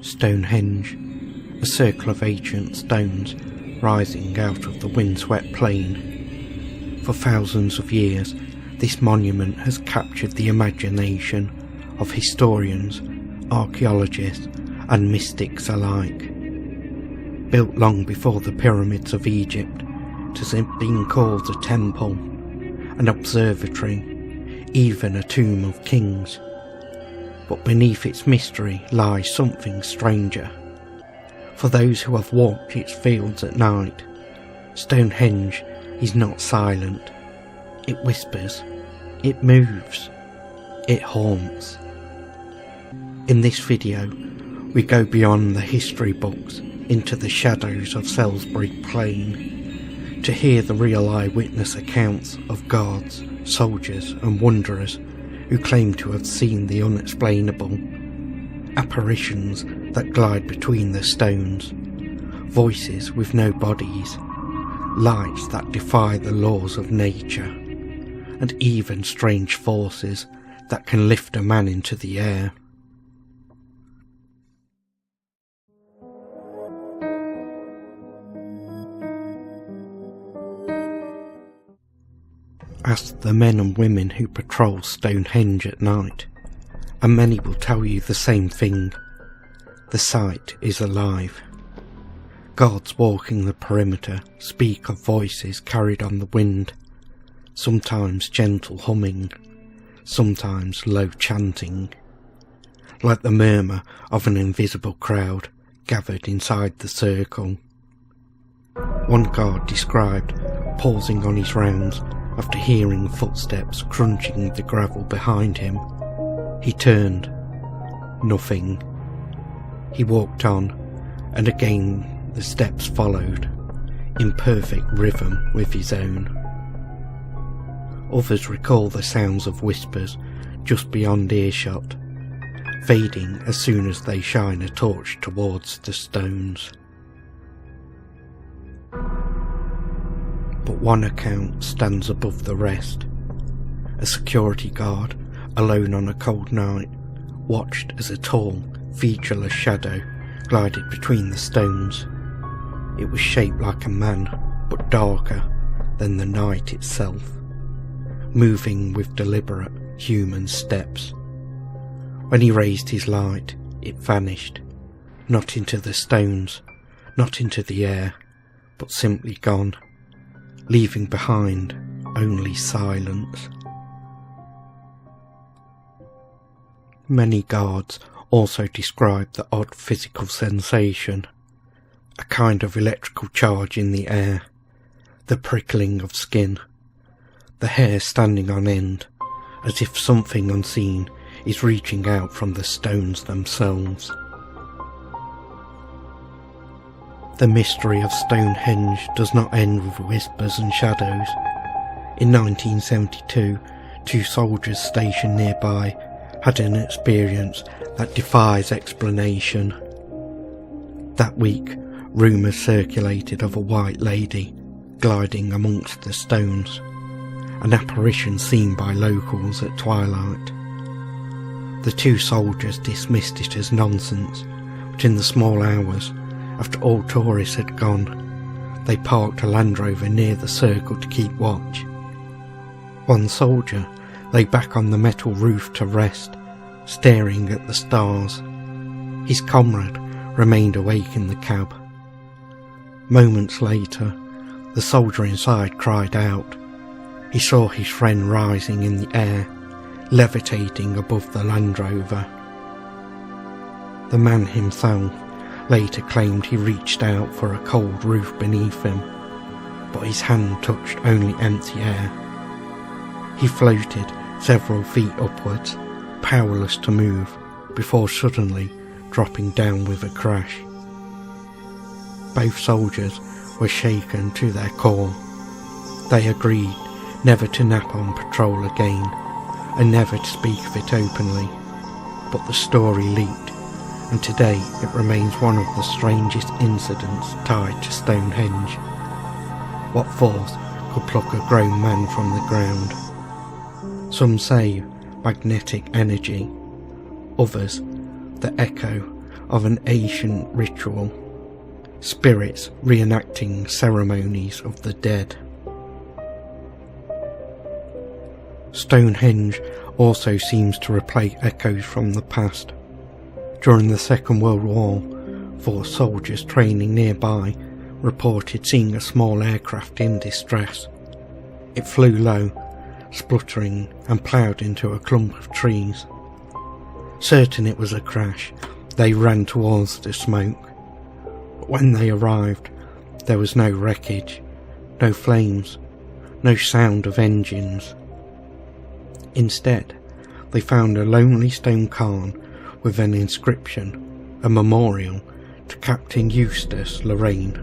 Stonehenge, a circle of ancient stones rising out of the windswept plain. For thousands of years, this monument has captured the imagination of historians, archaeologists and mystics alike. Built long before the pyramids of Egypt, it has been called a temple, an observatory, even a tomb of kings. But beneath its mystery lies something stranger. For those who have walked its fields at night, Stonehenge is not silent. It whispers, it moves, it haunts. In this video, we go beyond the history books into the shadows of Salisbury Plain to hear the real eyewitness accounts of guards, soldiers and wanderers who claim to have seen the unexplainable, apparitions that glide between the stones, voices with no bodies, lights that defy the laws of nature, and even strange forces that can lift a man into the air. Ask the men and women who patrol Stonehenge at night, and many will tell you the same thing. The site is alive. Guards walking the perimeter speak of voices carried on the wind, sometimes gentle humming, sometimes low chanting, like the murmur of an invisible crowd gathered inside the circle. One guard described pausing on his rounds after hearing footsteps crunching the gravel behind him. He turned. Nothing. He walked on, and again the steps followed, in perfect rhythm with his own. Others recall the sounds of whispers just beyond earshot, fading as soon as they shine a torch towards the stones. But one account stands above the rest. A security guard, alone on a cold night, watched as a tall, featureless shadow glided between the stones. It was shaped like a man, but darker than the night itself, moving with deliberate human steps. When he raised his light, it vanished, not into the stones, not into the air, but simply gone, leaving behind only silence. Many guards also describe the odd physical sensation, a kind of electrical charge in the air, the prickling of skin, the hair standing on end, as if something unseen is reaching out from the stones themselves. The mystery of Stonehenge does not end with whispers and shadows. In 1972, 2 soldiers stationed nearby had an experience that defies explanation. That week, rumours circulated of a white lady gliding amongst the stones, an apparition seen by locals at twilight. The 2 soldiers dismissed it as nonsense, but in the small hours, after all tourists had gone, they parked a Land Rover near the circle to keep watch. One soldier lay back on the metal roof to rest, staring at the stars. His comrade remained awake in the cab. Moments later, the soldier inside cried out. He saw his friend rising in the air, levitating above the Land Rover. The man himself later claimed he reached out for a cold roof beneath him, but his hand touched only empty air. He floated several feet upwards, powerless to move, before suddenly dropping down with a crash. Both soldiers were shaken to their core. They agreed never to nap on patrol again, and never to speak of it openly, but the story leaked, and today it remains one of the strangest incidents tied to Stonehenge. What force could pluck a grown man from the ground? Some say magnetic energy, others the echo of an ancient ritual, spirits reenacting ceremonies of the dead. Stonehenge also seems to replay echoes from the past. During the Second World War, 4 soldiers training nearby reported seeing a small aircraft in distress. It flew low, spluttering, and ploughed into a clump of trees. Certain it was a crash, they ran towards the smoke. But when they arrived, there was no wreckage, no flames, no sound of engines. Instead, they found a lonely stone cairn with an inscription, a memorial to Captain Eustace Lorraine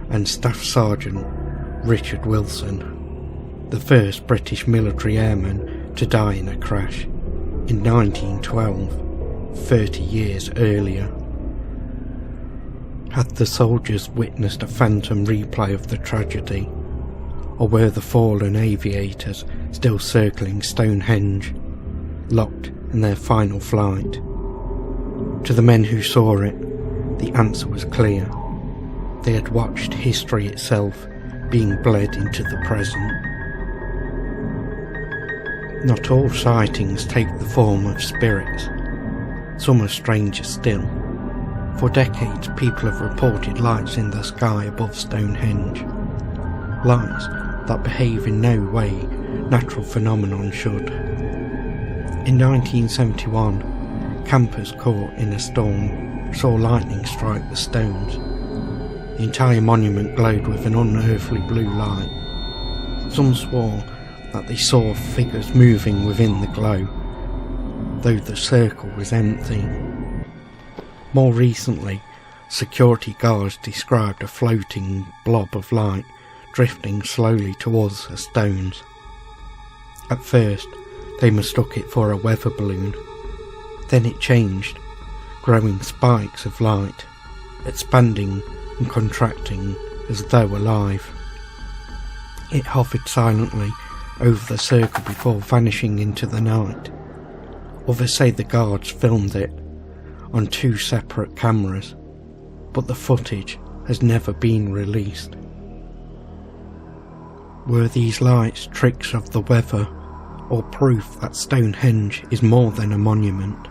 and Staff Sergeant Richard Wilson, the first British military airman to die in a crash in 1912, 30 years earlier. Had the soldiers witnessed a phantom replay of the tragedy, or were the fallen aviators still circling Stonehenge, locked in their final flight? To the men who saw it, the answer was clear. They had watched history itself being bled into the present. Not all sightings take the form of spirits. Some are stranger still. For decades, people have reported lights in the sky above Stonehenge. Lights that behave in no way natural phenomenon should. In 1971, campers caught in a storm saw lightning strike the stones. The entire monument glowed with an unearthly blue light. Some swore that they saw figures moving within the glow, though the circle was empty. More recently, security guards described a floating blob of light drifting slowly towards the stones. At first, they mistook it for a weather balloon. Then it changed, growing spikes of light, expanding and contracting as though alive. It hovered silently over the circle before vanishing into the night. Others say the guards filmed it on 2 separate cameras, but the footage has never been released. Were these lights tricks of the weather, or proof that Stonehenge is more than a monument?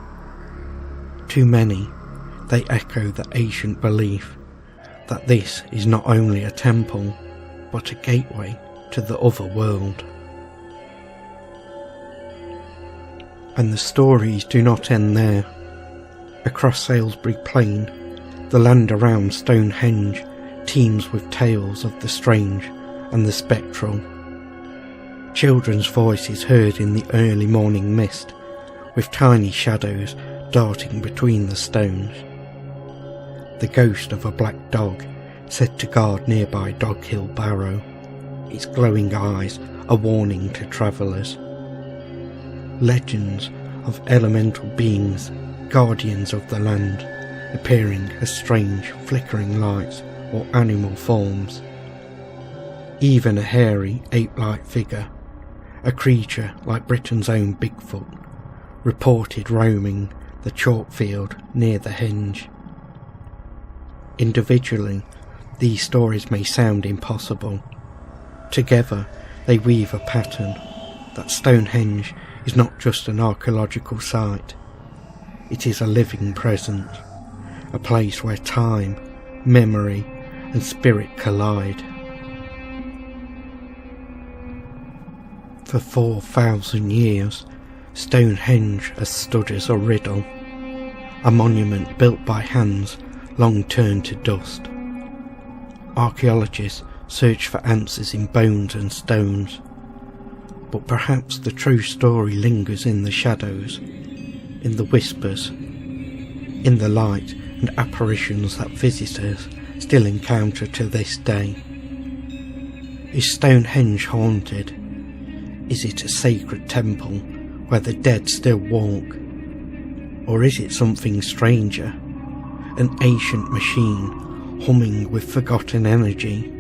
To many, they echo the ancient belief that this is not only a temple, but a gateway to the other world. And the stories do not end there. Across Salisbury Plain, the land around Stonehenge teems with tales of the strange and the spectral. Children's voices heard in the early morning mist, with tiny shadows darting between the stones. The ghost of a black dog said to guard nearby Dog Hill Barrow, its glowing eyes a warning to travellers. Legends of elemental beings, guardians of the land, appearing as strange flickering lights or animal forms. Even a hairy ape-like figure, a creature like Britain's own Bigfoot, reported roaming the chalk field near the henge. Individually, these stories may sound impossible. Together, they weave a pattern that Stonehenge is not just an archaeological site. It is a living presence, a place where time, memory, and spirit collide. For 4,000 years, Stonehenge has stood as a riddle, a monument built by hands long turned to dust. Archaeologists search for answers in bones and stones, but perhaps the true story lingers in the shadows, in the whispers, in the light and apparitions that visitors still encounter to this day. Is Stonehenge haunted? Is it a sacred temple where the dead still walk? Or is it something stranger? An ancient machine humming with forgotten energy,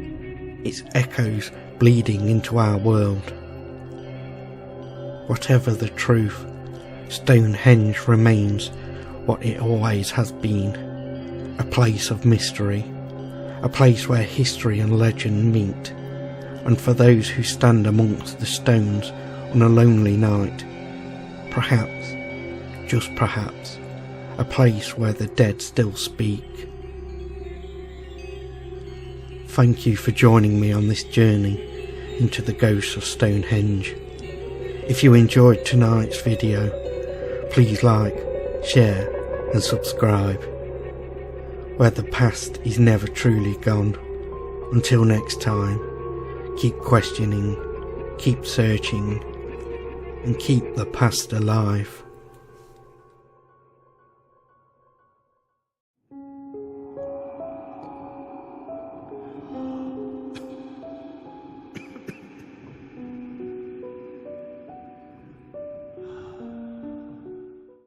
its echoes bleeding into our world. Whatever the truth, Stonehenge remains what it always has been, a place of mystery, a place where history and legend meet, and for those who stand amongst the stones on a lonely night, perhaps, just perhaps, a place where the dead still speak. Thank you for joining me on this journey into the ghosts of Stonehenge. If you enjoyed tonight's video, please like, share and subscribe. Where the past is never truly gone. Until next time, keep questioning, keep searching, and keep the past alive.